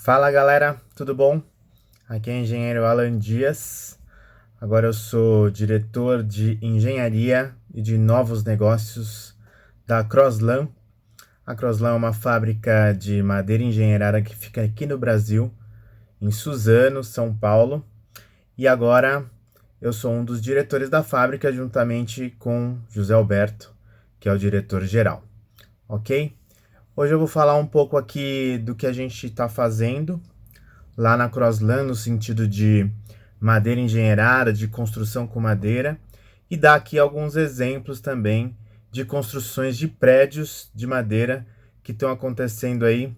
Fala galera, tudo bom? Aqui é o engenheiro Alan Dias. Agora eu sou diretor de engenharia e de novos negócios da Crosslan. A Crosslan é uma fábrica de madeira engenheirada que fica aqui no Brasil, em Suzano, São Paulo. E agora eu sou um dos diretores da fábrica, juntamente com José Alberto, que é o diretor-geral. Ok? Hoje eu vou falar um pouco aqui do que a gente está fazendo lá na Crosslan, no sentido de madeira engenheirada, de construção com madeira, e dar aqui alguns exemplos também de construções de prédios de madeira que estão acontecendo aí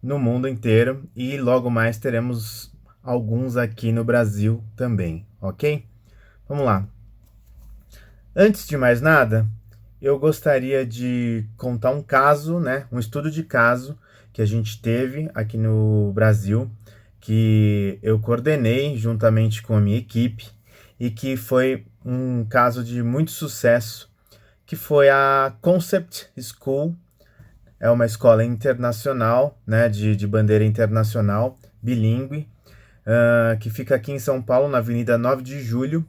no mundo inteiro, e logo mais teremos alguns aqui no Brasil também, ok? Vamos lá. Antes de mais nada, eu gostaria de contar um caso, né, um estudo de caso que a gente teve aqui no Brasil, que eu coordenei juntamente com a minha equipe e que foi um caso de muito sucesso, que foi a Concept School. É uma escola internacional, né, de bandeira internacional, bilíngue, que fica aqui em São Paulo, na Avenida 9 de Julho.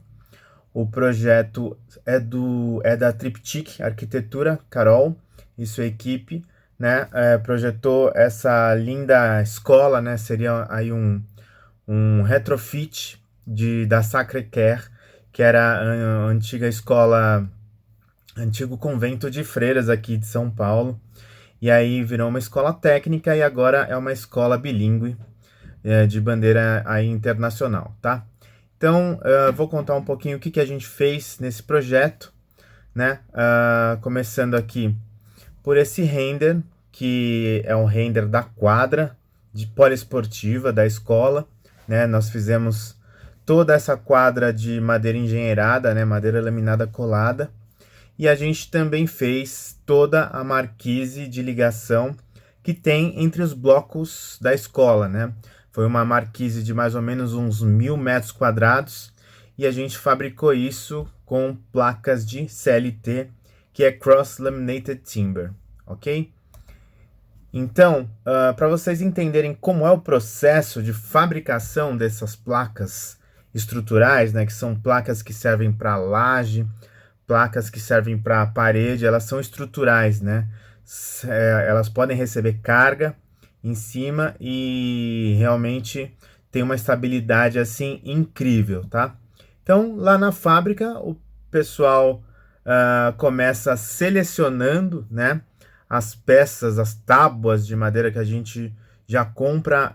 O projeto é da Triptych Arquitetura, Carol e sua equipe, né? Projetou essa linda escola, né? Seria aí um retrofit da Sacré-Cœur, que era a antiga escola, antigo convento de freiras aqui de São Paulo. E aí virou uma escola técnica e agora é uma escola bilíngue, de bandeira aí internacional, tá? Então, vou contar um pouquinho o que a gente fez nesse projeto, né? Começando aqui por esse render, que é um render da quadra de poliesportiva da escola, né? Nós fizemos toda essa quadra de madeira engenheirada, né? Madeira laminada colada, e a gente também fez toda a marquise de ligação que tem entre os blocos da escola, né? Foi uma marquise de mais ou menos uns 1.000 metros quadrados, e a gente fabricou isso com placas de CLT, que é Cross Laminated Timber, ok? Então, para vocês entenderem como é o processo de fabricação dessas placas estruturais, né, que são placas que servem para laje, placas que servem para parede, elas são estruturais, né? Elas podem receber carga em cima e realmente tem uma estabilidade assim incrível, tá? Então, lá na fábrica, o pessoal começa selecionando, né, as peças, as tábuas de madeira que a gente já compra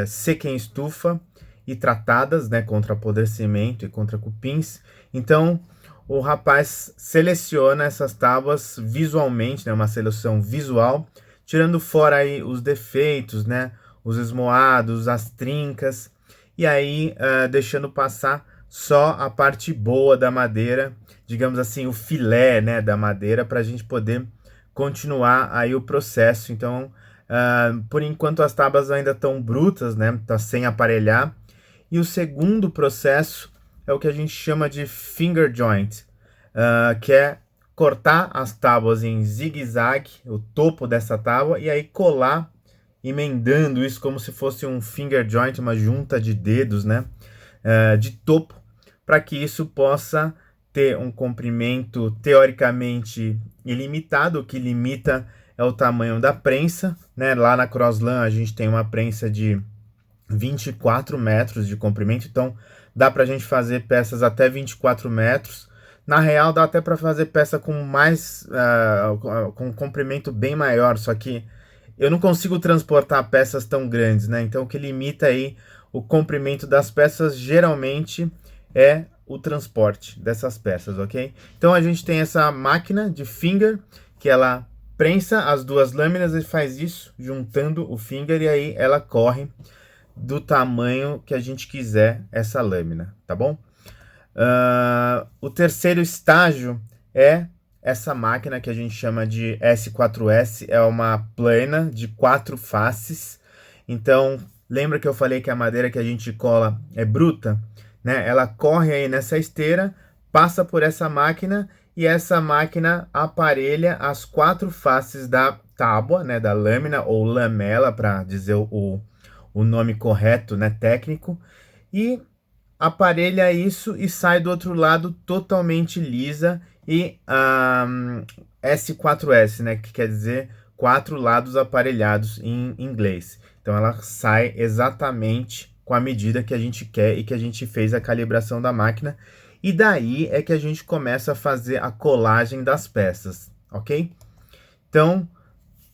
seca em estufa e tratadas, né, contra apodrecimento e contra cupins. Então, o rapaz seleciona essas tábuas visualmente, né, uma seleção visual, tirando fora aí os defeitos, né, os esmoados, as trincas, e aí deixando passar só a parte boa da madeira, digamos assim, o filé, né, da madeira, para a gente poder continuar aí o processo. Então, por enquanto as tábuas ainda estão brutas, né, tá sem aparelhar. E o segundo processo é o que a gente chama de finger joint, que é cortar as tábuas em zigue-zague, o topo dessa tábua, e aí colar, emendando isso como se fosse um finger joint, uma junta de dedos, né, de topo, para que isso possa ter um comprimento teoricamente ilimitado. O que limita é o tamanho da prensa, né? Lá na Crosslan a gente tem uma prensa de 24 metros de comprimento, então dá para a gente fazer peças até 24 metros. Na real, dá até para fazer peça com com um comprimento bem maior, só que eu não consigo transportar peças tão grandes, né? Então, o que limita aí o comprimento das peças geralmente é o transporte dessas peças, ok? Então, a gente tem essa máquina de finger, que ela prensa as duas lâminas e faz isso, juntando o finger, e aí ela corre do tamanho que a gente quiser essa lâmina, tá bom? O terceiro estágio é essa máquina que a gente chama de S4S, é uma plana de 4 faces. Então, lembra que eu falei que a madeira que a gente cola é bruta, né? Ela corre aí nessa esteira, passa por essa máquina, e essa máquina aparelha as 4 faces da tábua, né, da lâmina ou lamela, para dizer o o nome correto, né, técnico, e aparelha isso e sai do outro lado totalmente lisa e S4S, né, que quer dizer 4 lados aparelhados em inglês. Então ela sai exatamente com a medida que a gente quer e que a gente fez a calibração da máquina. E daí é que a gente começa a fazer a colagem das peças, ok? Então,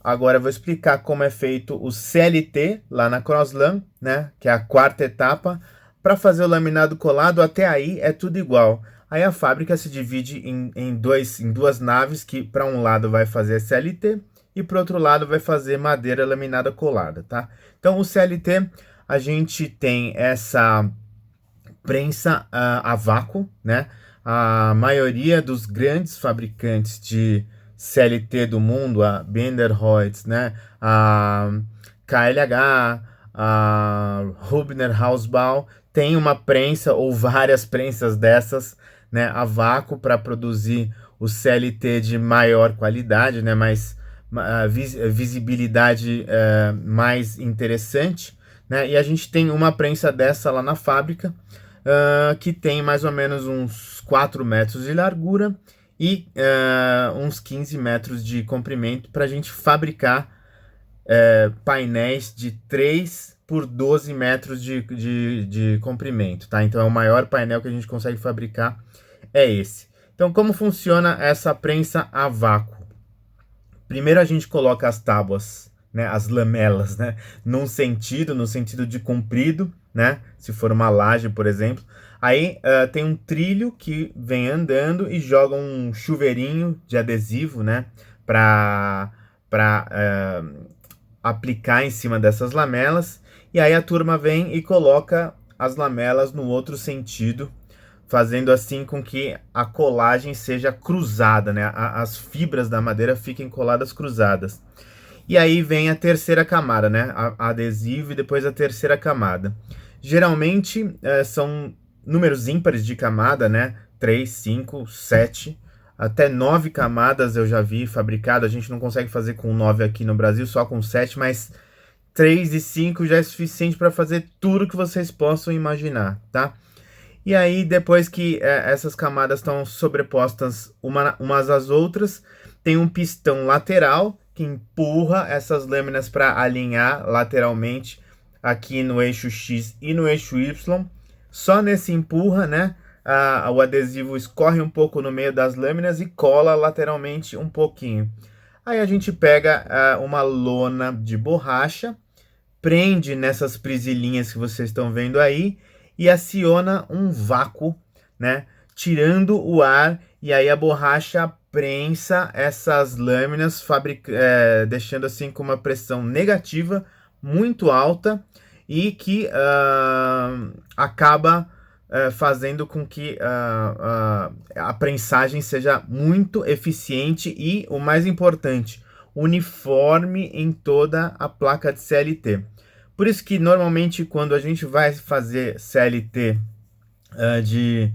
agora eu vou explicar como é feito o CLT lá na Crosslam, né? Que é a quarta etapa. Para fazer o laminado colado, até aí é tudo igual. Aí a fábrica se divide em duas naves, que para um lado vai fazer CLT e para outro lado vai fazer madeira laminada colada, tá? Então o CLT, a gente tem essa prensa a vácuo, né? A maioria dos grandes fabricantes de CLT do mundo, a Bender-Royds, né? A KLH, a Rubner Hausbau, tem uma prensa ou várias prensas dessas, né? A vácuo para produzir o CLT de maior qualidade, né? Mais visibilidade mais interessante, né? E a gente tem uma prensa dessa lá na fábrica, que tem mais ou menos uns 4 metros de largura e uns 15 metros de comprimento para a gente fabricar painéis de 3 por 12 metros de comprimento, tá? Então é o maior painel que a gente consegue fabricar, é esse. Então como funciona essa prensa a vácuo? Primeiro a gente coloca as tábuas, né, as lamelas, né, no sentido de comprido, né, se for uma laje, por exemplo. Aí tem um trilho que vem andando e joga um chuveirinho de adesivo, né, para aplicar em cima dessas lamelas. E aí a turma vem e coloca as lamelas no outro sentido, fazendo assim com que a colagem seja cruzada, né? As fibras da madeira fiquem coladas cruzadas. E aí vem a terceira camada, né? Adesivo e depois a terceira camada. Geralmente são números ímpares de camada, né? 3, 5, 7, até 9 camadas eu já vi fabricado. A gente não consegue fazer com 9 aqui no Brasil, só com 7, mas 3 e 5 já é suficiente para fazer tudo que vocês possam imaginar, tá? E aí, depois que essas camadas estão sobrepostas umas às outras, tem um pistão lateral que empurra essas lâminas para alinhar lateralmente aqui no eixo X e no eixo Y. Só nesse empurra, né? O adesivo escorre um pouco no meio das lâminas e cola lateralmente um pouquinho. Aí a gente pega uma lona de borracha, prende nessas presilhinhas que vocês estão vendo aí e aciona um vácuo, né? Tirando o ar, e aí a borracha prensa essas lâminas, deixando assim com uma pressão negativa muito alta e que acaba fazendo com que a prensagem seja muito eficiente e, o mais importante, uniforme em toda a placa de CLT. Por isso que normalmente quando a gente vai fazer CLT de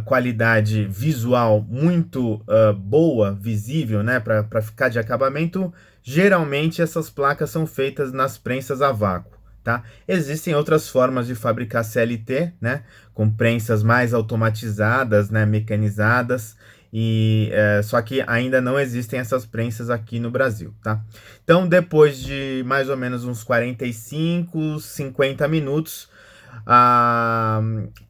qualidade visual muito boa, visível, né, para ficar de acabamento, geralmente essas placas são feitas nas prensas a vácuo, tá? Existem outras formas de fabricar CLT, né, com prensas mais automatizadas, né, mecanizadas, e só que ainda não existem essas prensas aqui no Brasil, tá? Então, depois de mais ou menos uns 45, 50 minutos, a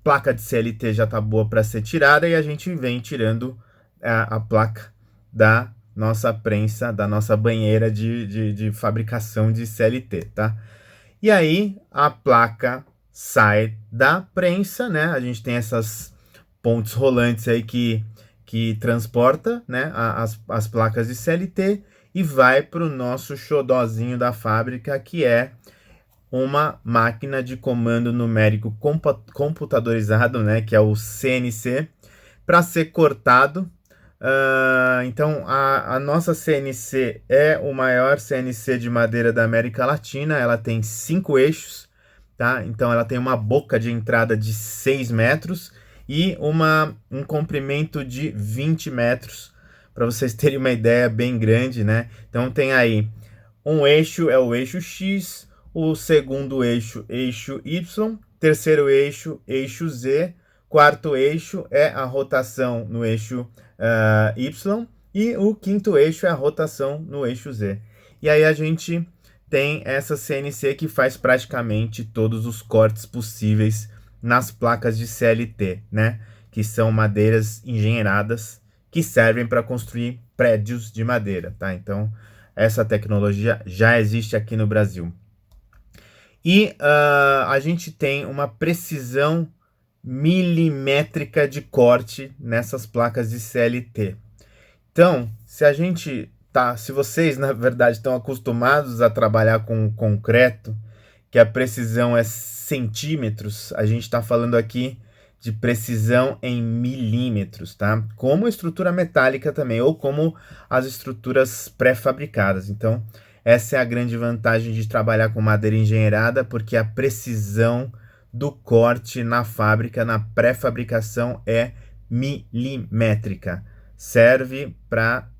placa de CLT já tá boa para ser tirada e a gente vem tirando a placa da nossa prensa, da nossa banheira de fabricação de CLT, tá? E aí a placa sai da prensa, né? A gente tem essas pontes rolantes aí que transporta, né, as placas de CLT e vai para o nosso xodózinho da fábrica, que é uma máquina de comando numérico computadorizado, né, que é o CNC, para ser cortado. Então, a nossa CNC é o maior CNC de madeira da América Latina. Ela tem 5 eixos, tá? Então, ela tem uma boca de entrada de 6 metros e um comprimento de 20 metros, para vocês terem uma ideia, bem grande, né? Então tem aí um eixo, é o eixo X, o segundo eixo, eixo Y, terceiro eixo, eixo Z, quarto eixo é a rotação no eixo Y, e o quinto eixo é a rotação no eixo Z. E aí a gente tem essa CNC que faz praticamente todos os cortes possíveis nas placas de CLT, né? Que são madeiras engenheiradas que servem para construir prédios de madeira, tá? Então, essa tecnologia já existe aqui no Brasil. E a gente tem uma precisão milimétrica de corte nessas placas de CLT. Então, se vocês, na verdade, estão acostumados a trabalhar com concreto, que a precisão é centímetros, a gente está falando aqui de precisão em milímetros, tá? Como estrutura metálica também, ou como as estruturas pré-fabricadas. Então, essa é a grande vantagem de trabalhar com madeira engenheirada, porque a precisão do corte na fábrica, na pré-fabricação, é milimétrica. Serve para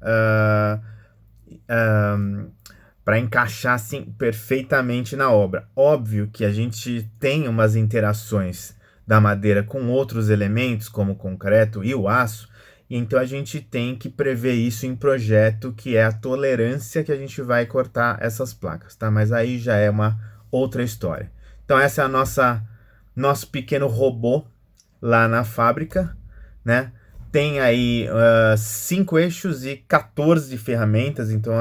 encaixar assim, perfeitamente na obra. Óbvio que a gente tem umas interações da madeira com outros elementos, como o concreto e o aço, e então a gente tem que prever isso em projeto, que é a tolerância que a gente vai cortar essas placas, tá? Mas aí já é uma outra história. Então essa é a nosso pequeno robô lá na fábrica, né? Tem aí 5 eixos e 14 ferramentas, então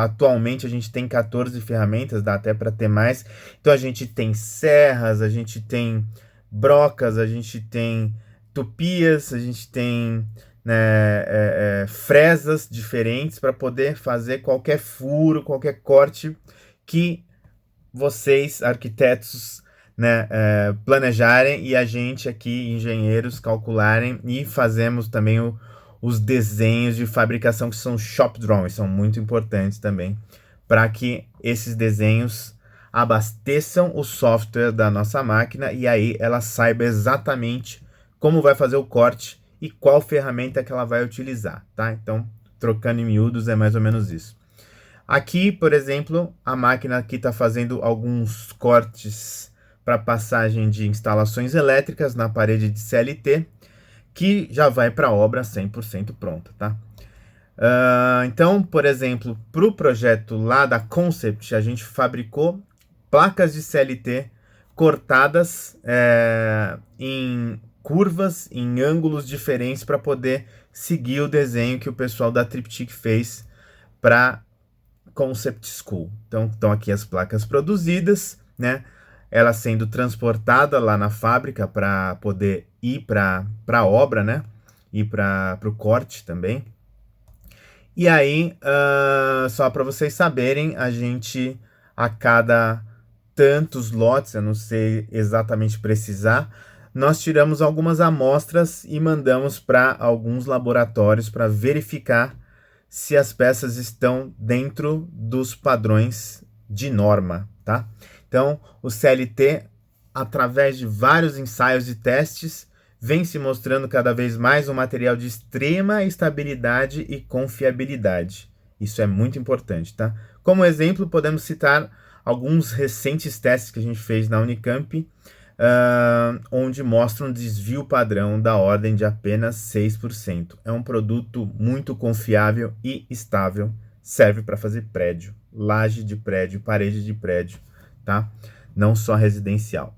atualmente a gente tem 14 ferramentas, dá até para ter mais. Então a gente tem serras, a gente tem brocas, a gente tem tupias, a gente tem fresas diferentes para poder fazer qualquer furo, qualquer corte que vocês, arquitetos, planejarem, e a gente aqui, engenheiros, calcularem, e fazemos também os desenhos de fabricação, que são shop drawings, são muito importantes também, para que esses desenhos abasteçam o software da nossa máquina, e aí ela saiba exatamente como vai fazer o corte e qual ferramenta que ela vai utilizar, tá? Então, trocando em miúdos, é mais ou menos isso. Aqui, por exemplo, a máquina aqui está fazendo alguns cortes para passagem de instalações elétricas na parede de CLT, que já vai para a obra 100% pronta, tá? Então, por exemplo, para o projeto lá da Concept, a gente fabricou placas de CLT cortadas em curvas, em ângulos diferentes, para poder seguir o desenho que o pessoal da Triptych fez para Concept School. Então, estão aqui as placas produzidas, né? Ela sendo transportada lá na fábrica para poder ir para a obra, né? Ir para o corte também. E aí, só para vocês saberem, a gente, a cada tantos lotes, eu não sei exatamente precisar, nós tiramos algumas amostras e mandamos para alguns laboratórios para verificar se as peças estão dentro dos padrões de norma, tá? Então, o CLT, através de vários ensaios e testes, vem se mostrando cada vez mais um material de extrema estabilidade e confiabilidade. Isso é muito importante, tá? Como exemplo, podemos citar alguns recentes testes que a gente fez na Unicamp, onde mostra um desvio padrão da ordem de apenas 6%. É um produto muito confiável e estável, serve para fazer prédio, laje de prédio, parede de prédio, tá? Não só residencial.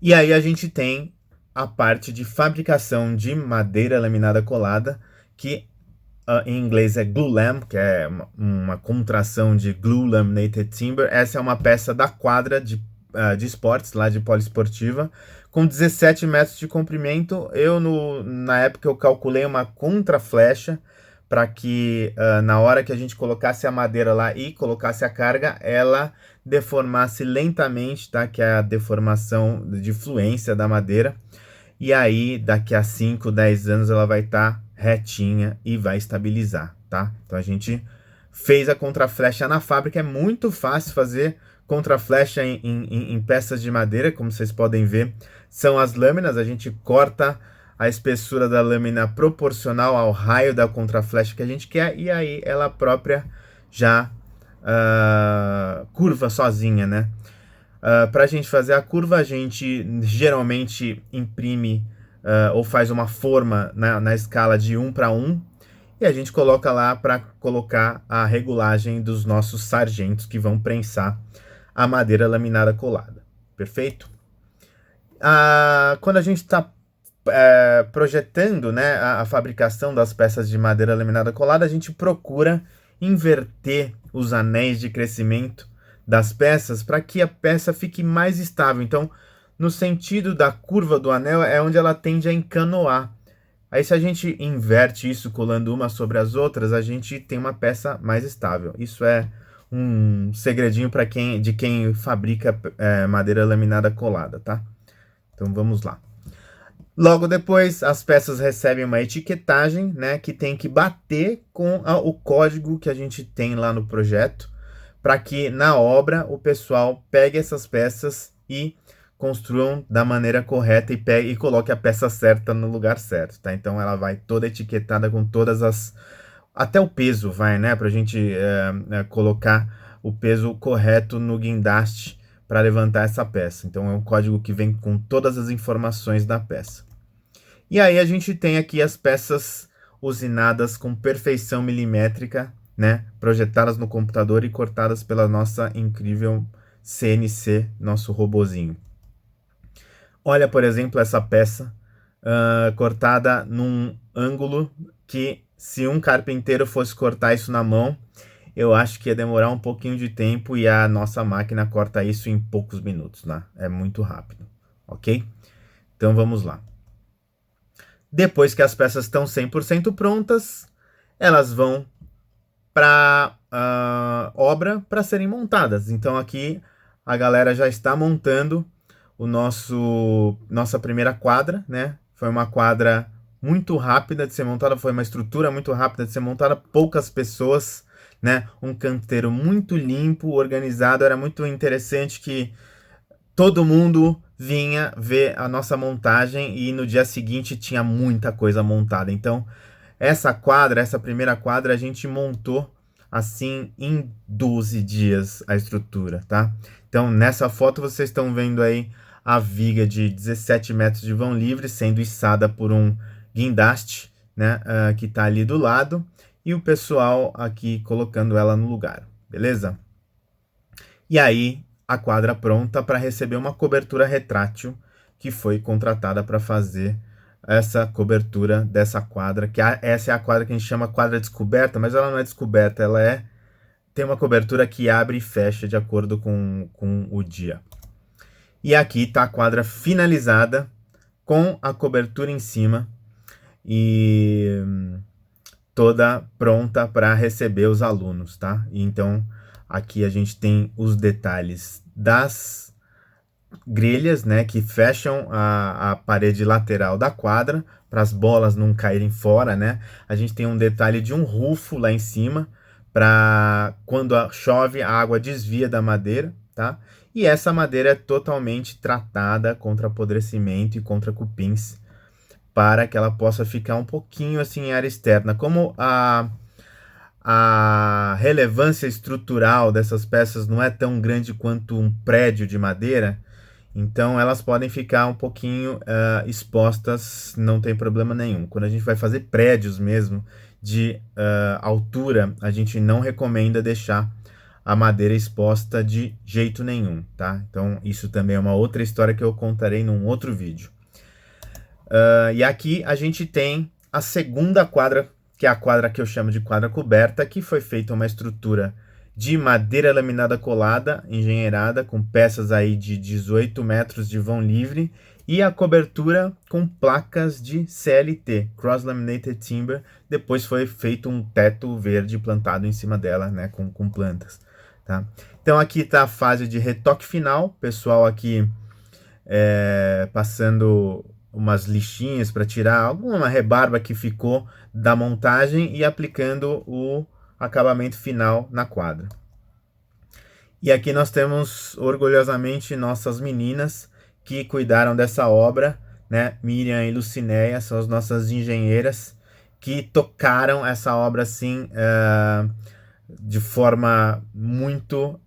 E aí a gente tem a parte de fabricação de madeira laminada colada, que em inglês é glulam, que é uma contração de Glue Laminated Timber. Essa é uma peça da quadra de esportes, lá de poliesportiva, com 17 metros de comprimento. Na época eu calculei uma contraflecha para que na hora que a gente colocasse a madeira lá e colocasse a carga, ela deformasse lentamente, tá? Que é a deformação de fluência da madeira. E aí, daqui a 5, 10 anos, ela vai estar retinha e vai estabilizar, tá? Então a gente fez a contraflecha na fábrica. É muito fácil fazer contraflecha em peças de madeira, como vocês podem ver. São as lâminas, a gente corta a espessura da lâmina proporcional ao raio da contraflecha que a gente quer, e aí ela própria já curva sozinha, né? Para a gente fazer a curva, a gente geralmente imprime ou faz uma forma na escala de 1 para 1 e a gente coloca lá para colocar a regulagem dos nossos sargentos que vão prensar a madeira laminada colada. Perfeito? Quando a gente está projetando, né, a fabricação das peças de madeira laminada colada, a gente procura inverter os anéis de crescimento das peças para que a peça fique mais estável. Então, no sentido da curva do anel é onde ela tende a encanoar. Aí, se a gente inverte isso colando uma sobre as outras, a gente tem uma peça mais estável. Isso é um segredinho para quem fabrica madeira laminada colada, tá? Então vamos lá. Logo depois, as peças recebem uma etiquetagem, né, que tem que bater com o código que a gente tem lá no projeto, para que na obra o pessoal pegue essas peças e construam da maneira correta e coloque a peça certa no lugar certo, tá? Então ela vai toda etiquetada com todas as... Até o peso vai, né, para a gente colocar o peso correto no guindaste para levantar essa peça. Então é um código que vem com todas as informações da peça. E aí a gente tem aqui as peças usinadas com perfeição milimétrica, né? Projetadas no computador e cortadas pela nossa incrível CNC, nosso robozinho. Olha, por exemplo, essa peça cortada num ângulo que, se um carpinteiro fosse cortar isso na mão, eu acho que ia demorar um pouquinho de tempo e a nossa máquina corta isso em poucos minutos, né? É muito rápido, ok? Então vamos lá. Depois que as peças estão 100% prontas, elas vão para a obra para serem montadas. Então aqui a galera já está montando nossa primeira quadra, né? Foi uma quadra muito rápida de ser montada, foi uma estrutura muito rápida de ser montada, poucas pessoas, né? Um canteiro muito limpo, organizado, era muito interessante que todo mundo vinha ver a nossa montagem e no dia seguinte tinha muita coisa montada. Então, essa primeira quadra, a gente montou assim em 12 dias a estrutura, tá? Então, nessa foto vocês estão vendo aí a viga de 17 metros de vão livre sendo içada por um guindaste, né, que tá ali do lado, e o pessoal aqui colocando ela no lugar, beleza? E aí, a quadra pronta para receber uma cobertura retrátil que foi contratada para fazer essa cobertura dessa quadra, que essa é a quadra que a gente chama quadra descoberta, mas ela não é descoberta, ela tem uma cobertura que abre e fecha de acordo com o dia. E aqui está a quadra finalizada com a cobertura em cima e toda pronta para receber os alunos, tá? E então aqui a gente tem os detalhes das grelhas, né, que fecham a parede lateral da quadra para as bolas não caírem fora, né? A gente tem um detalhe de um rufo lá em cima para quando chove a água desvia da madeira, tá? E essa madeira é totalmente tratada contra apodrecimento e contra cupins para que ela possa ficar um pouquinho assim em área externa. Como a relevância estrutural dessas peças não é tão grande quanto um prédio de madeira, então elas podem ficar um pouquinho expostas, não tem problema nenhum. Quando a gente vai fazer prédios mesmo de altura, a gente não recomenda deixar a madeira exposta de jeito nenhum, tá? Então isso também é uma outra história que eu contarei num outro vídeo. E aqui a gente tem a segunda quadra, que é a quadra que eu chamo de quadra coberta, que foi feita uma estrutura de madeira laminada colada, engenheirada, com peças aí de 18 metros de vão livre, e a cobertura com placas de CLT, Cross Laminated Timber. Depois foi feito um teto verde plantado em cima dela, né, com plantas, tá? Então aqui está a fase de retoque final, pessoal aqui passando umas lixinhas para tirar alguma rebarba que ficou da montagem e aplicando o acabamento final na quadra. E aqui nós temos orgulhosamente nossas meninas que cuidaram dessa obra, né? Miriam e Lucinéia são as nossas engenheiras que tocaram essa obra assim de forma muito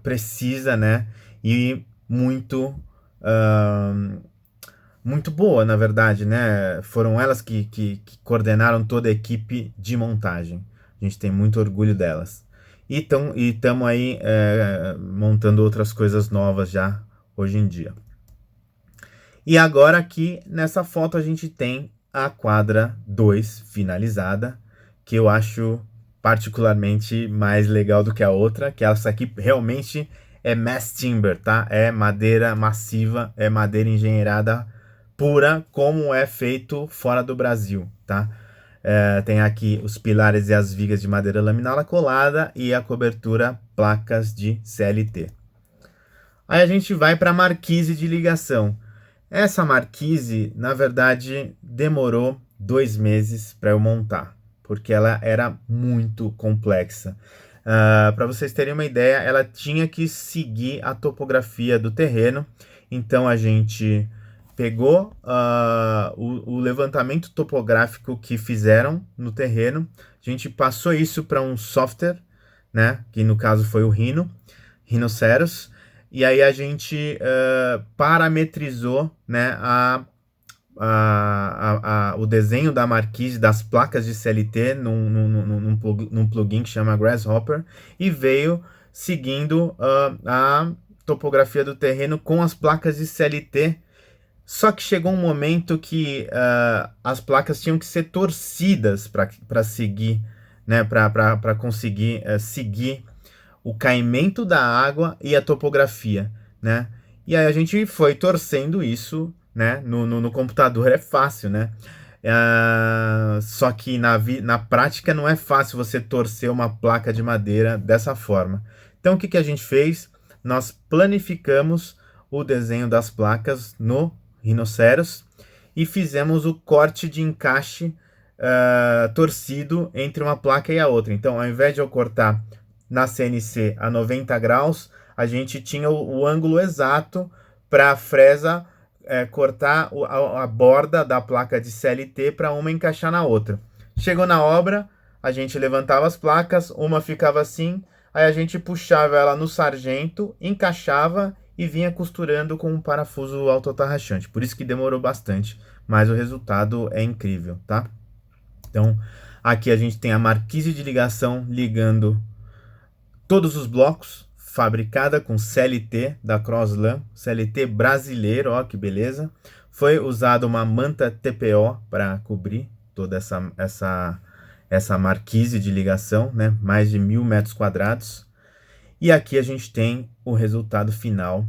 precisa, né? E muito boa, na verdade, né? Foram elas que coordenaram toda a equipe de montagem. A gente tem muito orgulho delas. E estamos aí montando outras coisas novas já hoje em dia. E agora aqui nessa foto a gente tem a quadra 2 finalizada, que eu acho particularmente mais legal do que a outra, que essa aqui realmente é mass timber, tá? É madeira massiva, é madeira engenheirada pura, como é feito fora do Brasil, tá? Tem aqui os pilares e as vigas de madeira laminada colada e a cobertura placas de CLT. Aí a gente vai para a marquise de ligação. Essa marquise, na verdade, demorou 2 meses para eu montar, porque ela era muito complexa. Para vocês terem uma ideia, ela tinha que seguir a topografia do terreno, então a gente pegou o levantamento topográfico que fizeram no terreno, a gente passou isso para um software, né, que no caso foi o Rhinoceros, e aí a gente parametrizou, né, o desenho da marquise das placas de CLT num plugin que chama Grasshopper e veio seguindo a topografia do terreno com as placas de CLT. Só que chegou um momento que as placas tinham que ser torcidas para seguir, né, para conseguir seguir o caimento da água e a topografia, né? E aí a gente foi torcendo isso, né? No computador é fácil, né? Só que na prática não é fácil você torcer uma placa de madeira dessa forma. Então o que a gente fez? Nós planificamos o desenho das placas no Rhinoceros e fizemos o corte de encaixe torcido entre uma placa e a outra. Então, ao invés de eu cortar na CNC a 90 graus, a gente tinha o ângulo exato para a fresa cortar a borda da placa de CLT para uma encaixar na outra. Chegou na obra, a gente levantava as placas, uma ficava assim, aí a gente puxava ela no sargento, encaixava e vinha costurando com um parafuso autotarrachante. Por isso que demorou bastante, mas o resultado é incrível, tá? Então, aqui a gente tem a marquise de ligação ligando todos os blocos, fabricada com CLT da Crosslan, CLT brasileiro, ó que beleza. Foi usada uma manta TPO para cobrir toda essa marquise de ligação, né? Mais de 1.000 metros quadrados. E aqui a gente tem o resultado final,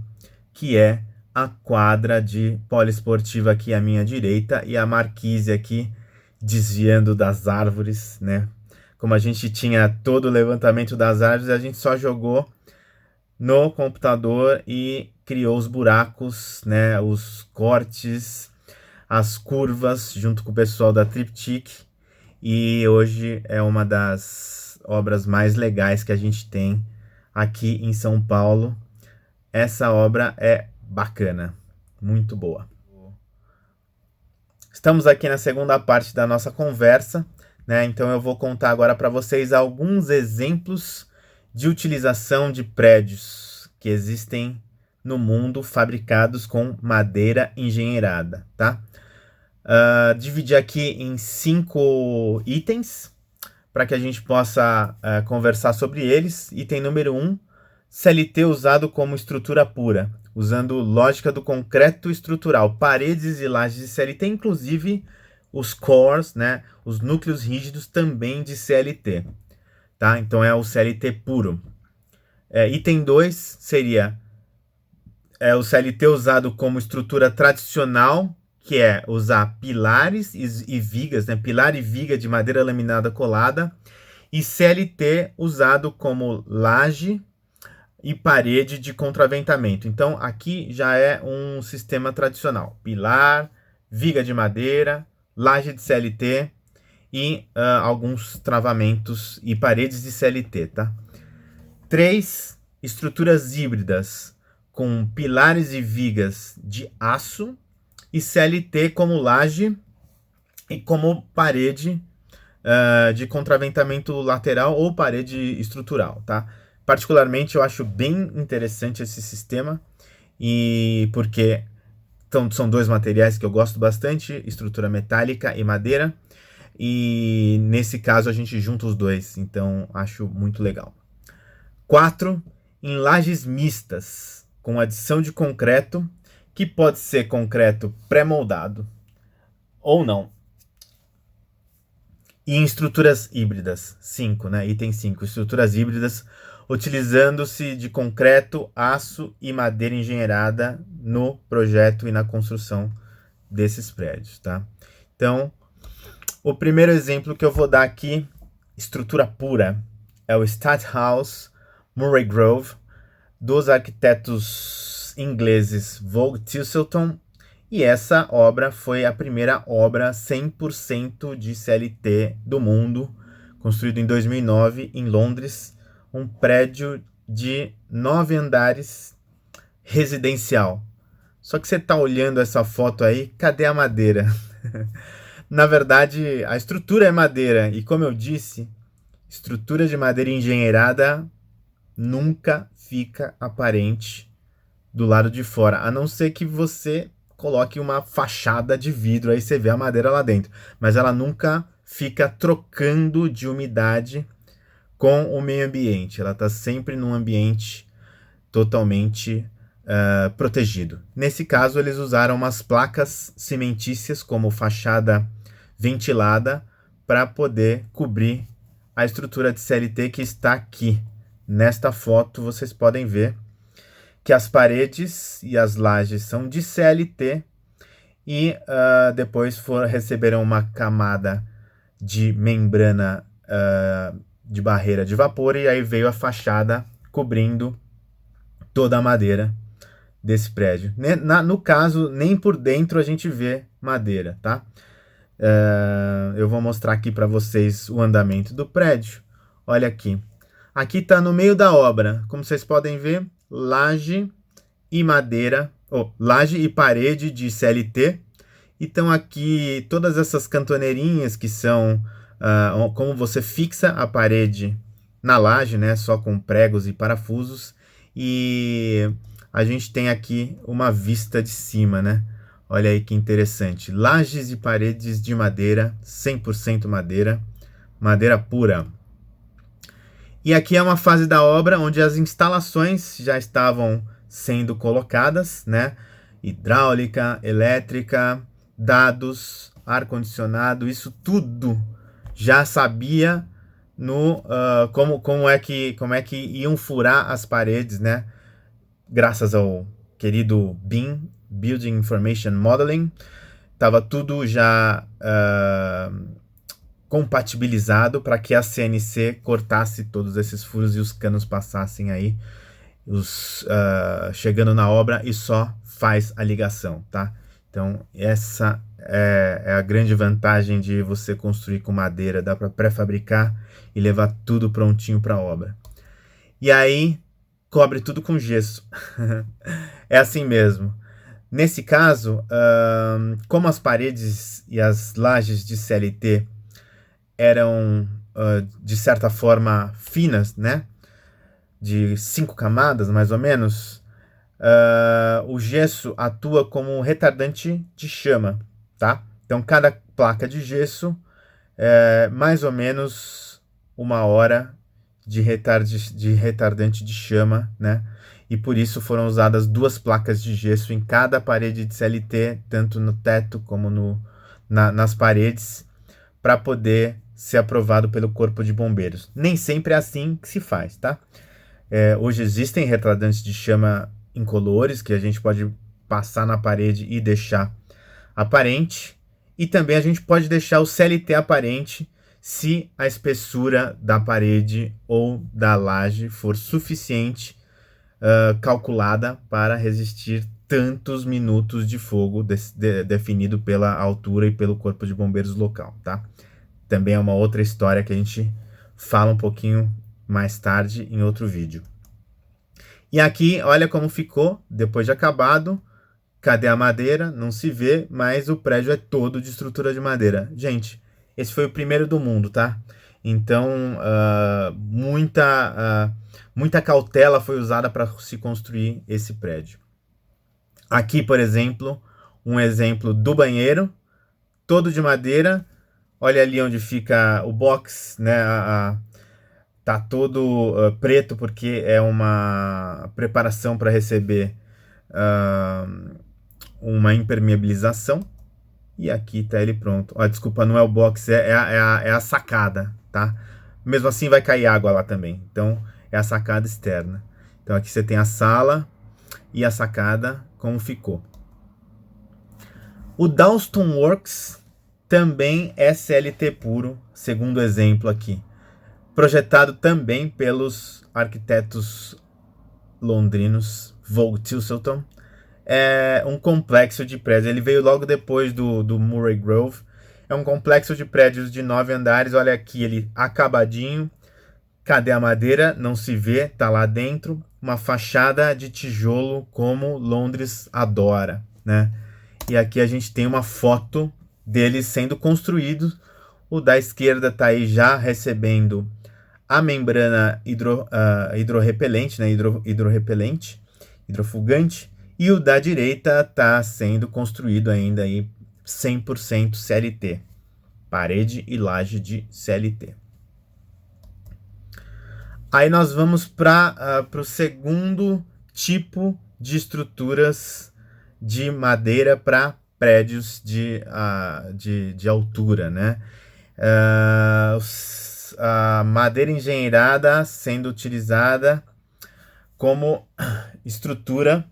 que é a quadra de poliesportiva aqui à minha direita e a marquise aqui desviando das árvores, né? Como a gente tinha todo o levantamento das árvores, a gente só jogou no computador e criou os buracos, né, os cortes, as curvas, junto com o pessoal da Triptych. E hoje é uma das obras mais legais que a gente tem aqui em São Paulo. Essa obra é bacana, muito boa. Estamos aqui na segunda parte da nossa conversa, né? Então eu vou contar agora para vocês alguns exemplos de utilização de prédios que existem no mundo fabricados com madeira engenheirada, tá? Dividir aqui em 5 itens para que a gente possa conversar sobre eles. Item número 1, CLT usado como estrutura pura, usando lógica do concreto estrutural, paredes e lajes de CLT, inclusive os cores, né, os núcleos rígidos também de CLT, tá? Então é o CLT puro. Item 2 seria o CLT usado como estrutura tradicional, que é usar pilares e vigas, né, pilar e viga de madeira laminada colada, e CLT usado como laje e parede de contraventamento. Então aqui já é um sistema tradicional: pilar, viga de madeira, laje de CLT e alguns travamentos e paredes de CLT, tá? 3 estruturas híbridas com pilares e vigas de aço e CLT como laje e como parede de contraventamento lateral ou parede estrutural, tá? Particularmente, eu acho bem interessante esse sistema, e porque são dois materiais que eu gosto bastante, estrutura metálica e madeira, e nesse caso a gente junta os dois, então acho muito legal. 4. Em lajes mistas, com adição de concreto, que pode ser concreto pré-moldado ou não. E em estruturas híbridas, 5, né? Item 5, estruturas híbridas, utilizando-se de concreto, aço e madeira engenheirada no projeto e na construção desses prédios, tá? Então, o primeiro exemplo que eu vou dar aqui, estrutura pura, é o Stadthaus Murray Grove, dos arquitetos ingleses Vogue Thistleton, e essa obra foi a primeira obra 100% de CLT do mundo, construído em 2009 em Londres, um prédio de 9 andares residencial. Só que você está olhando essa foto aí, cadê a madeira? Na verdade, a estrutura é madeira, e como eu disse, estrutura de madeira engenheirada nunca fica aparente do lado de fora, a não ser que você coloque uma fachada de vidro, aí você vê a madeira lá dentro, mas ela nunca fica trocando de umidade com o meio ambiente, ela está sempre num ambiente totalmente protegido. Nesse caso, eles usaram umas placas cimentícias como fachada ventilada para poder cobrir a estrutura de CLT que está aqui. Nesta foto, vocês podem ver que as paredes e as lajes são de CLT e depois receberam uma camada de membrana de barreira de vapor, e aí veio a fachada cobrindo toda a madeira desse prédio. No caso, nem por dentro a gente vê madeira, tá? Eu vou mostrar aqui para vocês o andamento do prédio. Olha aqui. Aqui está no meio da obra. Como vocês podem ver, laje e madeira, laje e parede de CLT. E estão aqui todas essas cantoneirinhas que são como você fixa a parede na laje, né? Só com pregos e parafusos. E a gente tem aqui uma vista de cima, né? Olha aí que interessante. Lajes e paredes de madeira, 100% madeira, madeira pura. E aqui é uma fase da obra onde as instalações já estavam sendo colocadas, né? Hidráulica, elétrica, dados, ar-condicionado, isso tudo já sabia como é que iam furar as paredes, né? Graças ao querido BIM, Building Information Modeling, estava tudo já compatibilizado para que a CNC cortasse todos esses furos e os canos passassem aí, chegando na obra, e só faz a ligação, tá? Então essa é a grande vantagem de você construir com madeira, dá para pré-fabricar e levar tudo prontinho para a obra. E aí cobre tudo com gesso. É assim mesmo. Nesse caso, como as paredes e as lajes de CLT eram, de certa forma, finas, né? De 5 camadas, mais ou menos, o gesso atua como um retardante de chama, tá? Então, cada placa de gesso é mais ou menos 1 hora de retardante de chama, né? E por isso foram usadas 2 placas de gesso em cada parede de CLT, tanto no teto como nas paredes, para poder ser aprovado pelo Corpo de Bombeiros. Nem sempre é assim que se faz, tá? Hoje existem retardantes de chama incolores que a gente pode passar na parede e deixar aparente, e também a gente pode deixar o CLT aparente se a espessura da parede ou da laje for suficiente, calculada para resistir tantos minutos de fogo definido pela altura e pelo Corpo de Bombeiros local, tá? Também é uma outra história que a gente fala um pouquinho mais tarde em outro vídeo. E aqui, olha como ficou depois de acabado. Cadê a madeira? Não se vê, mas o prédio é todo de estrutura de madeira. Gente, Esse foi o primeiro do mundo, tá? Então, muita cautela foi usada para se construir esse prédio. Aqui, por exemplo, um exemplo do banheiro, todo de madeira. Olha ali onde fica o box, né? Tá todo preto porque é uma preparação para receber uma impermeabilização. E aqui tá ele pronto. Ó, desculpa, não é o box, é a sacada, tá? Mesmo assim vai cair água lá também. Então é a sacada externa. Então aqui você tem a sala e a sacada como ficou. O Dalston Works também é CLT puro, segundo exemplo aqui. Projetado também pelos arquitetos londrinos Vogue Tilselton. É um complexo de prédios. Ele veio logo depois do Murray Grove. É um complexo de prédios de 9 andares. Olha aqui ele acabadinho. Cadê a madeira? Não se vê, tá lá dentro. Uma fachada de tijolo como Londres adora, né? E aqui a gente tem uma foto dele sendo construído. O da esquerda tá aí já recebendo a membrana hidrorrepelente, né? Hidrofugante. E o da direita está sendo construído ainda aí 100% CLT. Parede e laje de CLT. Aí nós vamos para o segundo tipo de estruturas de madeira para prédios de altura, né? A madeira engenheirada sendo utilizada como estrutura,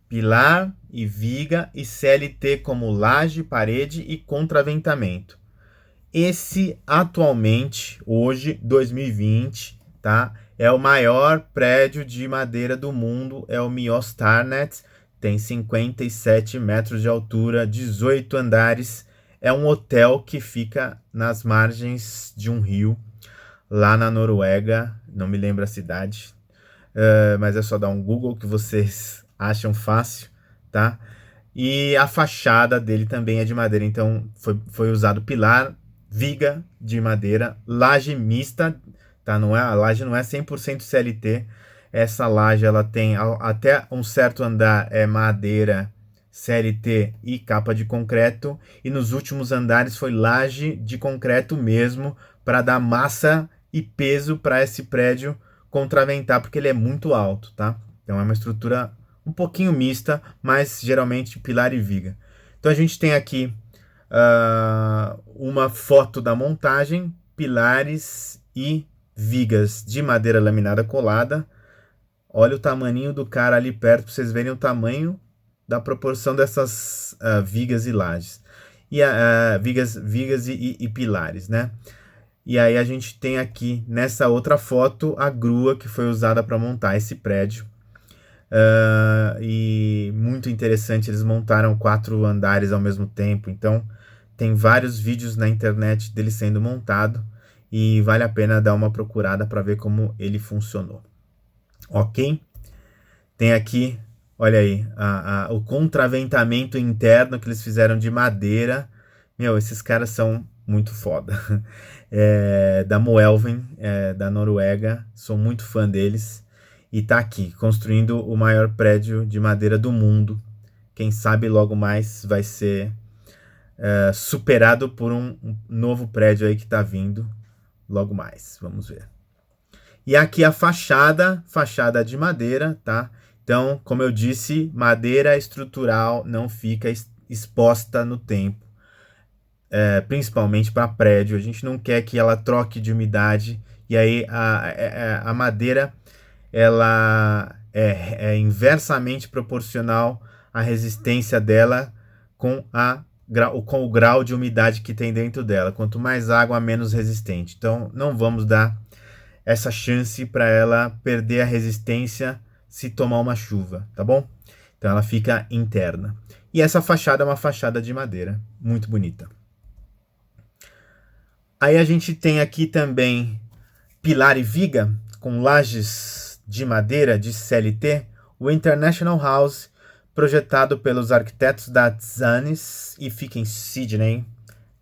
pilar e viga, e CLT como laje, parede e contraventamento. Esse atualmente, hoje, 2020, tá? É o maior prédio de madeira do mundo, é o Mjostarnet, tem 57 metros de altura, 18 andares, é um hotel que fica nas margens de um rio, lá na Noruega, não me lembro a cidade, mas é só dar um Google que vocês acham fácil, tá? E a fachada dele também é de madeira, então foi usado pilar, viga de madeira, laje mista, tá? A laje não é 100% CLT, essa laje ela tem até um certo andar é madeira, CLT e capa de concreto, e nos últimos andares foi laje de concreto mesmo, para dar massa e peso para esse prédio contraventar, porque ele é muito alto, tá? Então é uma estrutura um pouquinho mista, mas geralmente pilar e viga. Então a gente tem aqui uma foto da montagem, pilares e vigas de madeira laminada colada. Olha o tamaninho do cara ali perto, para vocês verem o tamanho da proporção dessas vigas e lajes. E vigas e pilares, né? E aí a gente tem aqui, nessa outra foto, a grua que foi usada para montar esse prédio. E muito interessante, eles montaram 4 andares ao mesmo tempo. Então, tem vários vídeos na internet dele sendo montado. E vale a pena dar uma procurada para ver como ele funcionou. Ok? Tem aqui, olha aí, o contraventamento interno que eles fizeram de madeira. Meu, esses caras são muito foda. Da Moelven, da Noruega, sou muito fã deles. E tá aqui, construindo o maior prédio de madeira do mundo. Quem sabe logo mais vai ser superado por um novo prédio aí que tá vindo logo mais. Vamos ver. E aqui a fachada de madeira, tá? Então, como eu disse, madeira estrutural não fica exposta no tempo. Principalmente para prédio, a gente não quer que ela troque de umidade, e aí a madeira ela é inversamente proporcional à resistência dela com o grau de umidade que tem dentro dela. Quanto mais água, menos resistente. Então não vamos dar essa chance para ela perder a resistência se tomar uma chuva, tá bom? Então ela fica interna. E essa fachada é uma fachada de madeira, muito bonita. Aí a gente tem aqui também pilar e viga com lajes de madeira de CLT, o International House, projetado pelos arquitetos da Tzanes e fica em Sydney,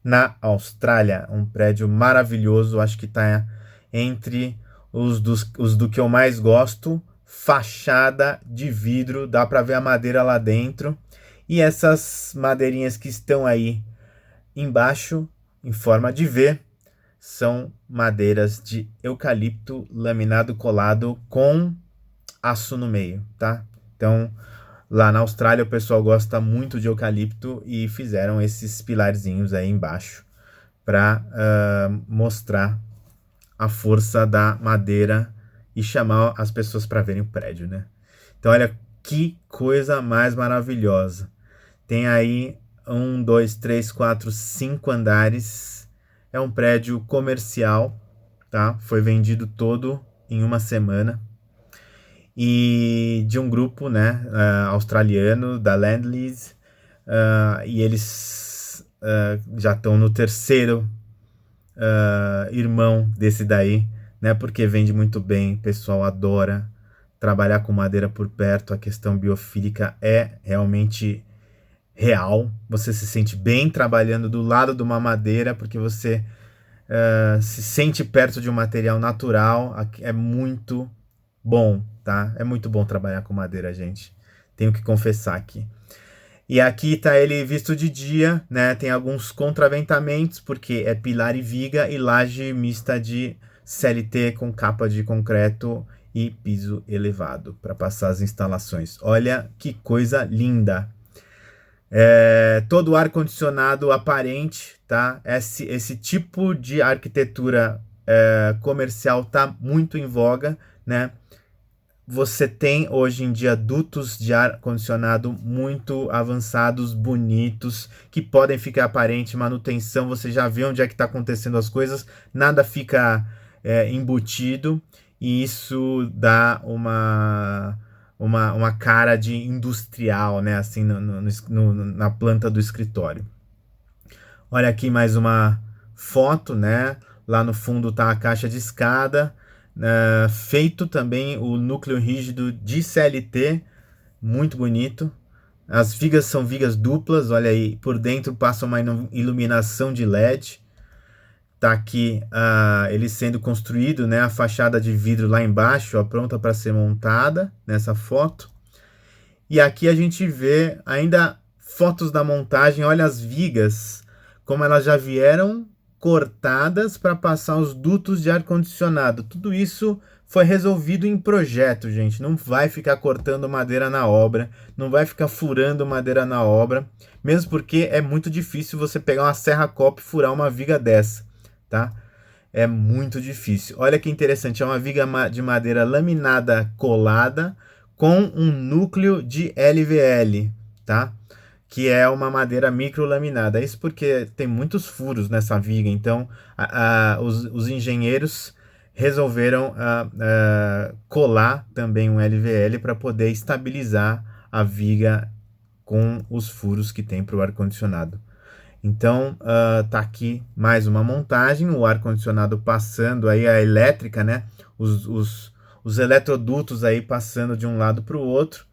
na Austrália. Um prédio maravilhoso, acho que está entre os do que eu mais gosto. Fachada de vidro, dá para ver a madeira lá dentro. E essas madeirinhas que estão aí embaixo, em forma de V, são madeiras de eucalipto laminado colado com aço no meio, tá? Então, lá na Austrália o pessoal gosta muito de eucalipto e fizeram esses pilarzinhos aí embaixo para mostrar a força da madeira e chamar as pessoas para verem o prédio, né? Então, olha que coisa mais maravilhosa. Tem aí 1, 2, 3, 4, 5 andares. É um prédio comercial, tá? Foi vendido todo em uma semana. E de um grupo, né, australiano, da Lendlease. E eles já estão no terceiro irmão desse daí, né? Porque vende muito bem, o pessoal adora trabalhar com madeira por perto. A questão biofílica é realmente real. Você se sente bem trabalhando do lado de uma madeira, porque você se sente perto de um material natural. É muito bom, tá? É muito bom trabalhar com madeira, gente. Tenho que confessar aqui. E aqui tá ele visto de dia, né? Tem alguns contraventamentos, porque é pilar e viga e laje mista de CLT com capa de concreto e piso elevado para passar as instalações. Olha que coisa linda! Todo ar-condicionado aparente, tá? Esse tipo de arquitetura comercial tá muito em voga, né? Você tem hoje em dia dutos de ar-condicionado muito avançados, bonitos, que podem ficar aparente, manutenção, você já vê onde é que está acontecendo as coisas, nada fica embutido, e isso dá uma cara de industrial, né, assim, na planta do escritório. Olha aqui mais uma foto, né? Lá no fundo tá a caixa de escada, feito também o núcleo rígido de CLT, muito bonito. As vigas são vigas duplas, olha aí, por dentro passa uma iluminação de LED. Tá aqui ele sendo construído, né? A fachada de vidro lá embaixo, ó, pronta para ser montada nessa foto. E aqui a gente vê ainda fotos da montagem, olha as vigas, como elas já vieram cortadas para passar os dutos de ar-condicionado. Tudo isso foi resolvido em projeto, gente. Não vai ficar cortando madeira na obra, não vai ficar furando madeira na obra, mesmo porque é muito difícil você pegar uma serra-copo e furar uma viga dessa, tá? É muito difícil. Olha que interessante, é uma viga de madeira laminada colada com um núcleo de LVL, tá? Que é uma madeira microlaminada. Isso porque tem muitos furos nessa viga, então os engenheiros resolveram colar também um LVL para poder estabilizar a viga com os furos que tem para o ar-condicionado. Então, tá aqui mais uma montagem, o ar-condicionado passando aí, a elétrica, né? Os eletrodutos aí passando de um lado para o outro.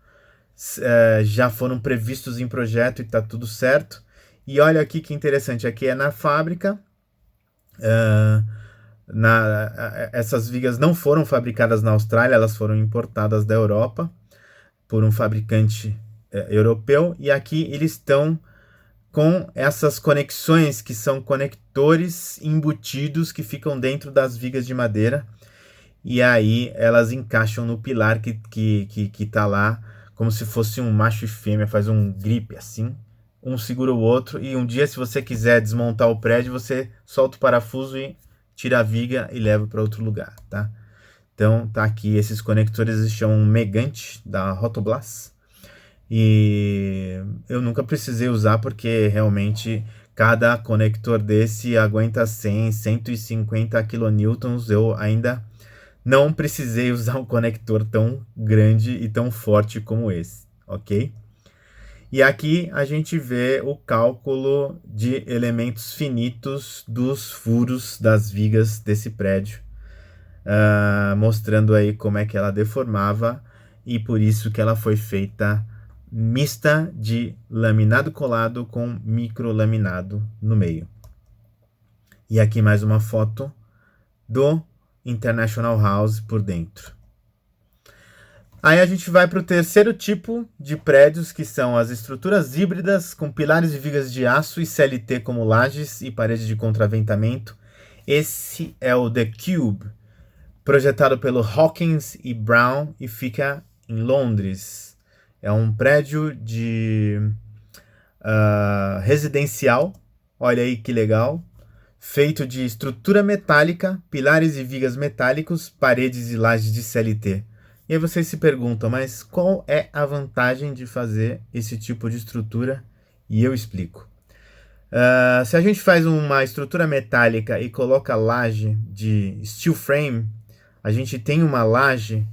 Já foram previstos em projeto e tá tudo certo. E olha aqui que interessante, aqui é na fábrica. Essas vigas não foram fabricadas na Austrália, elas foram importadas da Europa por um fabricante europeu. E aqui eles estão com essas conexões que são conectores embutidos que ficam dentro das vigas de madeira. E aí elas encaixam no pilar que tá lá, como se fosse um macho e fêmea, faz um gripe assim, um segura o outro, e um dia, se você quiser desmontar o prédio, você solta o parafuso e tira a viga e leva para outro lugar, tá? Então tá aqui, esses conectores se chamam Megant, da Rotoblas, e eu nunca precisei usar porque realmente cada conector desse aguenta 100, 150 kN, eu ainda não precisei usar um conector tão grande e tão forte como esse, ok? E aqui a gente vê o cálculo de elementos finitos dos furos das vigas desse prédio, mostrando aí como é que ela deformava, e por isso que ela foi feita mista de laminado colado com microlaminado no meio. E aqui mais uma foto do International House por dentro. Aí a gente vai para o terceiro tipo de prédios, que são as estruturas híbridas com pilares e vigas de aço e CLT como lajes e paredes de contraventamento. Esse é o The Cube, projetado pelo Hawkins e Brown e fica em Londres. É um prédio de residencial, olha aí que legal, feito de estrutura metálica, pilares e vigas metálicos, paredes e lajes de CLT. E aí vocês se perguntam, mas qual é a vantagem de fazer esse tipo de estrutura? E eu explico. Se a gente faz uma estrutura metálica e coloca laje de steel frame, a gente tem uma laje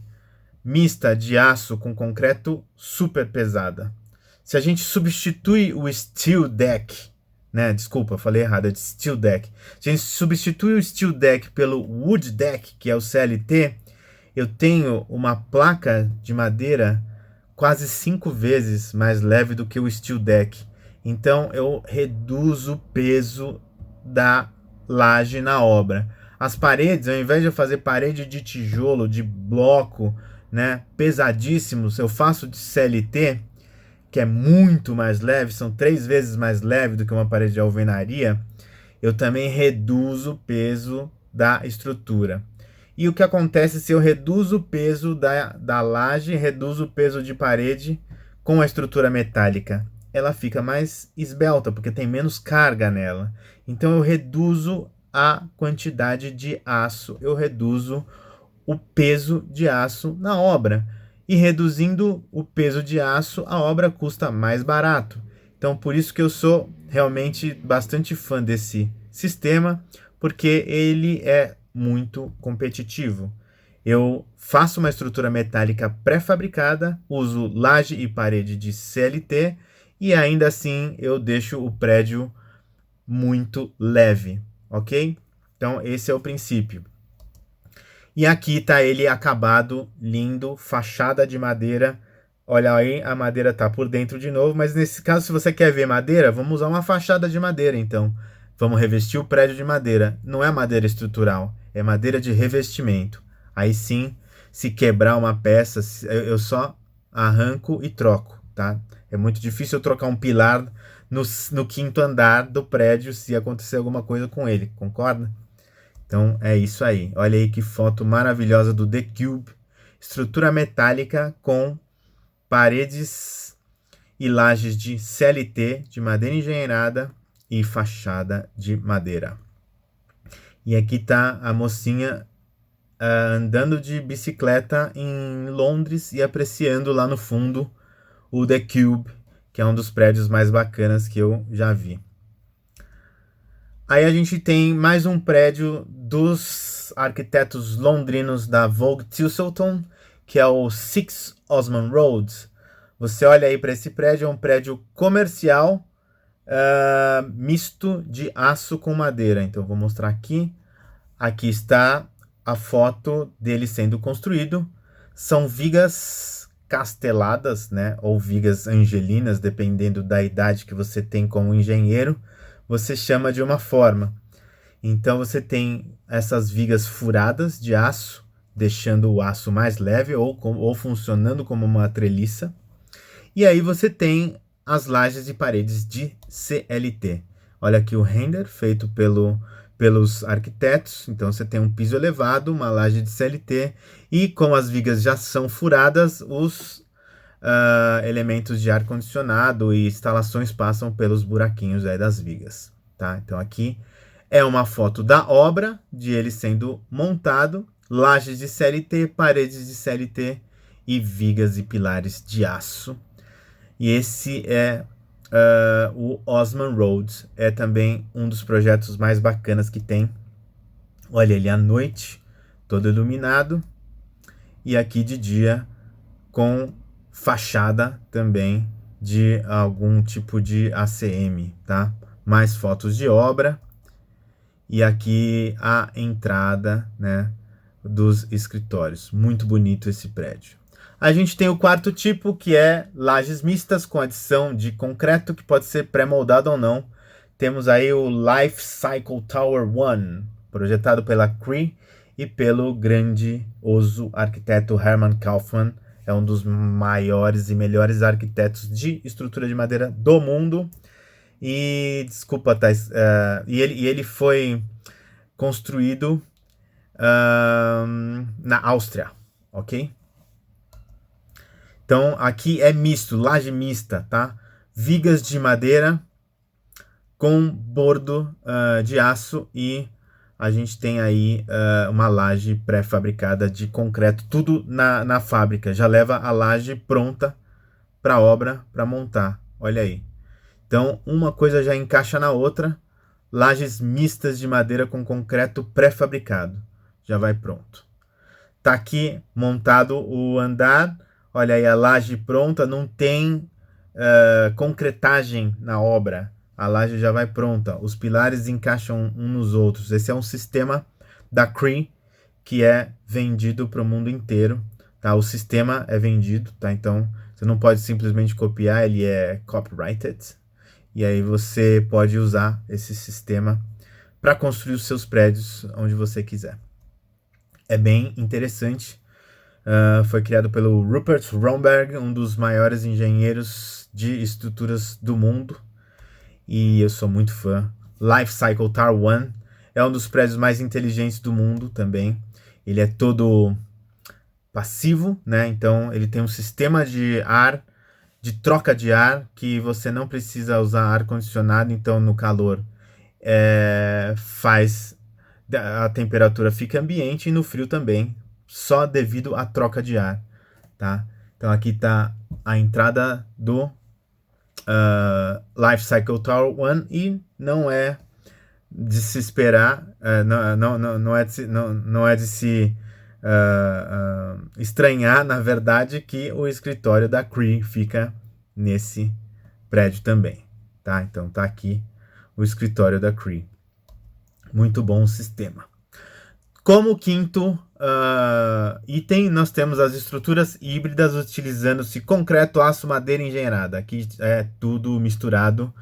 mista de aço com concreto super pesada. Se a gente substitui o steel deck, né? Desculpa, falei errado, é de steel deck. Se a gente substitui o steel deck pelo wood deck, que é o CLT, eu tenho uma placa de madeira quase 5 vezes mais leve do que o steel deck. Então eu reduzo o peso da laje na obra. As paredes, ao invés de eu fazer parede de tijolo, de bloco, né, pesadíssimos, eu faço de CLT, que é muito mais leve, são 3 vezes mais leve do que uma parede de alvenaria. Eu também reduzo o peso da estrutura. E o que acontece se eu reduzo o peso da laje, reduzo o peso de parede com a estrutura metálica? Ela fica mais esbelta, porque tem menos carga nela. Então eu reduzo a quantidade de aço, eu reduzo o peso de aço na obra. E reduzindo o peso de aço, a obra custa mais barato. Então por isso que eu sou realmente bastante fã desse sistema, porque ele é muito competitivo. Eu faço uma estrutura metálica pré-fabricada, uso laje e parede de CLT e ainda assim eu deixo o prédio muito leve, ok? Então esse é o princípio. E aqui está ele acabado, lindo, fachada de madeira. Olha aí, a madeira está por dentro de novo, mas nesse caso, se você quer ver madeira, vamos usar uma fachada de madeira, então. Vamos revestir o prédio de madeira. Não é madeira estrutural, é madeira de revestimento. Aí sim, se quebrar uma peça, eu só arranco e troco, tá? É muito difícil eu trocar um pilar no 5º andar do prédio se acontecer alguma coisa com ele, concorda? Então é isso aí. Olha aí que foto maravilhosa do The Cube. Estrutura metálica com paredes e lajes de CLT, de madeira engenheirada e fachada de madeira. E aqui está a mocinha andando de bicicleta em Londres e apreciando lá no fundo o The Cube, que é um dos prédios mais bacanas que eu já vi. Aí a gente tem mais um prédio dos arquitetos londrinos da Vogue Thistleton, que é o 6 Osman Road. Você olha aí para esse prédio, é um prédio comercial misto de aço com madeira. Então eu vou mostrar aqui. Aqui está a foto dele sendo construído. São vigas casteladas, né, ou vigas angelinas, dependendo da idade que você tem como engenheiro. Você chama de uma forma. Então você tem essas vigas furadas de aço, deixando o aço mais leve ou funcionando como uma treliça. E aí você tem as lajes e paredes de CLT. Olha aqui o render feito pelos arquitetos. Então você tem um piso elevado, uma laje de CLT e como as vigas já são furadas, os elementos de ar-condicionado e instalações passam pelos buraquinhos aí das vigas, tá? Então aqui é uma foto da obra, de ele sendo montado, lajes de CLT, paredes de CLT e vigas e pilares de aço. E esse é o Osman Road, é também um dos projetos mais bacanas que tem. Olha ele à noite, todo iluminado, e aqui de dia com fachada também de algum tipo de ACM, tá? Mais fotos de obra e aqui a entrada, né, dos escritórios. Muito bonito esse prédio. A gente tem o quarto tipo, que é lajes mistas com adição de concreto, que pode ser pré-moldado ou não. temos aí o Life Cycle Tower 1, projetado pela Cree e pelo grandioso arquiteto Herman Kaufman. É um dos maiores e melhores arquitetos de estrutura de madeira do mundo. E, desculpa, Thais, ele foi construído na Áustria, ok? Então, aqui é misto, laje mista, tá? Vigas de madeira com bordo de aço e a gente tem aí uma laje pré-fabricada de concreto, tudo na fábrica. Já leva a laje pronta para a obra, para montar. Olha aí. Então, uma coisa já encaixa na outra. Lajes mistas de madeira com concreto pré-fabricado. Já vai pronto. Tá aqui montado o andar. Olha aí a laje pronta. Não tem concretagem na obra. A laje já vai pronta. Os pilares encaixam uns nos outros. Esse é um sistema da Cree que é vendido para o mundo inteiro. Tá? O sistema é vendido. Tá? Então, você não pode simplesmente copiar. Ele é copyrighted. E aí você pode usar esse sistema para construir os seus prédios onde você quiser. É bem interessante. Foi criado pelo Rupert Romberg, um dos maiores engenheiros de estruturas do mundo. E eu sou muito fã. Life Cycle Tower 1 é um dos prédios mais inteligentes do mundo também. Ele é todo passivo, né? Então ele tem um sistema de ar, de troca de ar, que você não precisa usar ar-condicionado, então no calor a temperatura fica ambiente e no frio também, só devido à troca de ar, tá? Então aqui está a entrada do Life Cycle Tower 1 e não é de se esperar, não é de se estranhar, na verdade, que o escritório da Cree fica nesse prédio também, tá? Então tá aqui o escritório da Cree. Muito bom o sistema. Como quinto item, nós temos as estruturas híbridas utilizando-se concreto, aço, madeira e engenharia. Aqui é tudo misturado.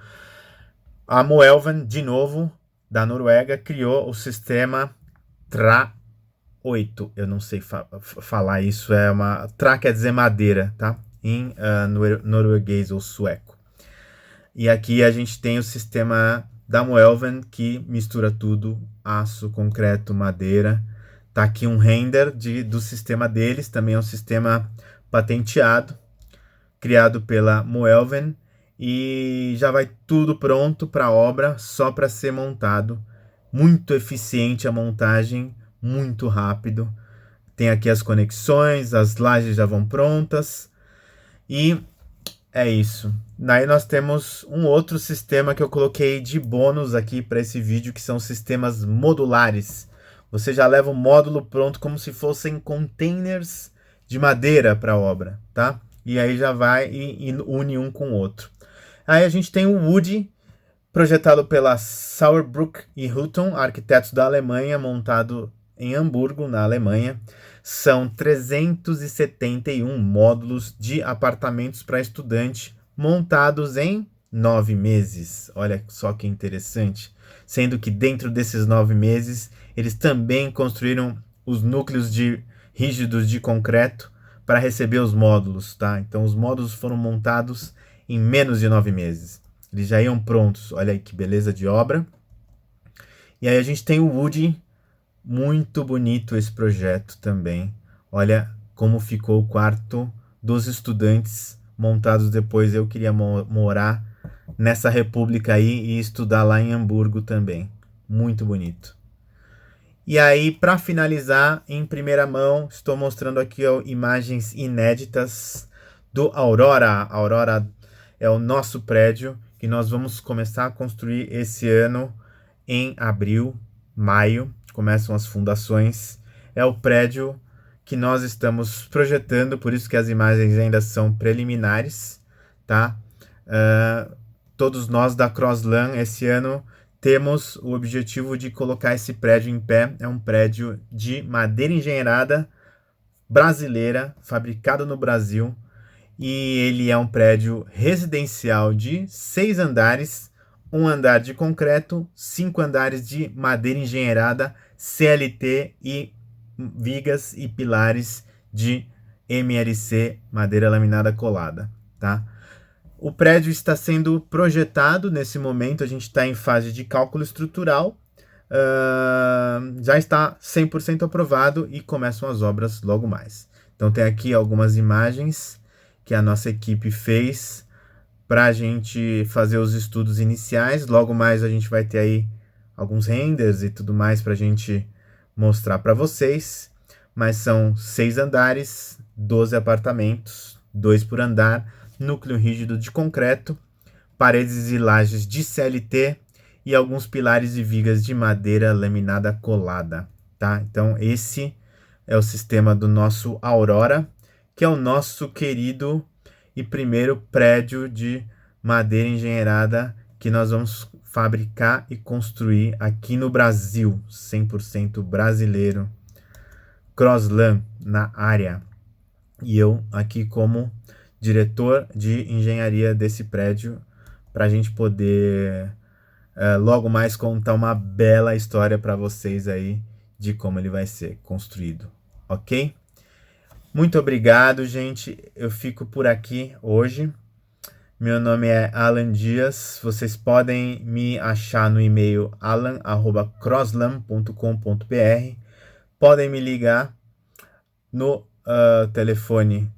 A Moelven, de novo, da Noruega, criou o sistema TRA 8. Eu não sei falar isso. TRA quer dizer madeira, tá? Em norueguês ou sueco. E aqui a gente tem o sistema da Moelven, que mistura tudo, aço, concreto, madeira. Tá aqui um render do sistema deles, também é um sistema patenteado, criado pela Moelven, e já vai tudo pronto para a obra, só para ser montado. Muito eficiente a montagem, muito rápido. Tem aqui as conexões, as lajes já vão prontas, e é isso. Daí nós temos um outro sistema que eu coloquei de bônus aqui para esse vídeo, que são sistemas modulares. Você já leva o módulo pronto como se fossem containers de madeira para a obra, tá? E aí já vai e une um com o outro. Aí a gente tem o Woody, projetado pela Sauerbruch e Hutton, arquitetos da Alemanha, montado em Hamburgo, na Alemanha. São 371 módulos de apartamentos para estudante, montados em 9 meses. Olha só que interessante. Sendo que dentro desses 9 meses, eles também construíram os núcleos rígidos de concreto para receber os módulos, tá? Então os módulos foram montados em menos de 9 meses. Eles já iam prontos. Olha aí que beleza de obra. E aí a gente tem o Woody. Muito bonito esse projeto também. Olha como ficou o quarto dos estudantes montados depois. Eu queria morar nessa república aí e estudar lá em Hamburgo também. Muito bonito. E aí, para finalizar, em primeira mão, estou mostrando aqui imagens inéditas do Aurora. A Aurora é o nosso prédio que nós vamos começar a construir esse ano em abril, maio. Começam as fundações. É o prédio que nós estamos projetando, por isso que as imagens ainda são preliminares, tá? Todos nós da Croslan esse ano temos o objetivo de colocar esse prédio em pé. É um prédio de madeira engenheirada brasileira, fabricado no Brasil, e ele é um prédio residencial de 6 andares, 1 andar de concreto, 5 andares de madeira engenheirada, CLT e vigas e pilares de MLC, madeira laminada colada, tá? O prédio está sendo projetado nesse momento, a gente está em fase de cálculo estrutural, já está 100% aprovado e começam as obras logo mais. Então tem aqui algumas imagens que a nossa equipe fez para a gente fazer os estudos iniciais. Logo mais a gente vai ter aí alguns renders e tudo mais para a gente mostrar para vocês. Mas são 6 andares, 12 apartamentos, 2 por andar, núcleo rígido de concreto, paredes e lajes de CLT e alguns pilares e vigas de madeira laminada colada, tá? Então esse é o sistema do nosso Aurora, que é o nosso querido e primeiro prédio de madeira engenheirada que nós vamos fabricar e construir aqui no Brasil, 100% brasileiro. Croslan na área. E eu aqui como diretor de engenharia desse prédio, para a gente poder logo mais contar uma bela história para vocês aí de como ele vai ser construído, ok? Muito obrigado, gente. Eu fico por aqui hoje. Meu nome é Alan Dias. Vocês podem me achar no e-mail alan@crosslam.com.br. Podem me ligar no telefone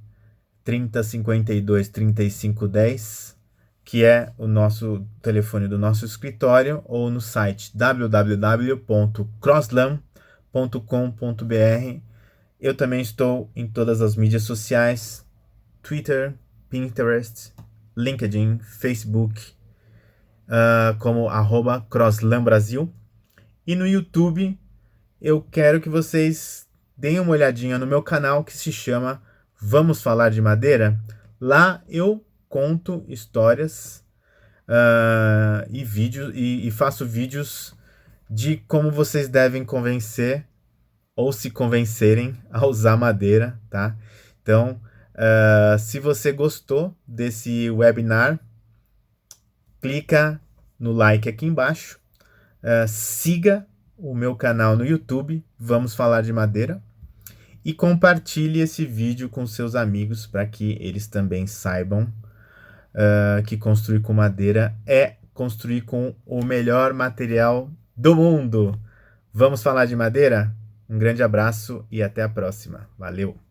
3052 3510, que é o nosso telefone do nosso escritório, ou no site www.crosslam.com.br. Eu também estou em todas as mídias sociais, Twitter, Pinterest, LinkedIn, Facebook, como @CrosslamBrasil. E no YouTube, eu quero que vocês deem uma olhadinha no meu canal que se chama Vamos Falar de Madeira. Lá eu conto histórias e vídeos e faço vídeos de como vocês devem convencer ou se convencerem a usar madeira, tá? Então, se você gostou desse webinar, clica no like aqui embaixo, siga o meu canal no YouTube, Vamos Falar de Madeira, e compartilhe esse vídeo com seus amigos para que eles também saibam que construir com madeira é construir com o melhor material do mundo. Vamos falar de madeira? Um grande abraço e até a próxima. Valeu!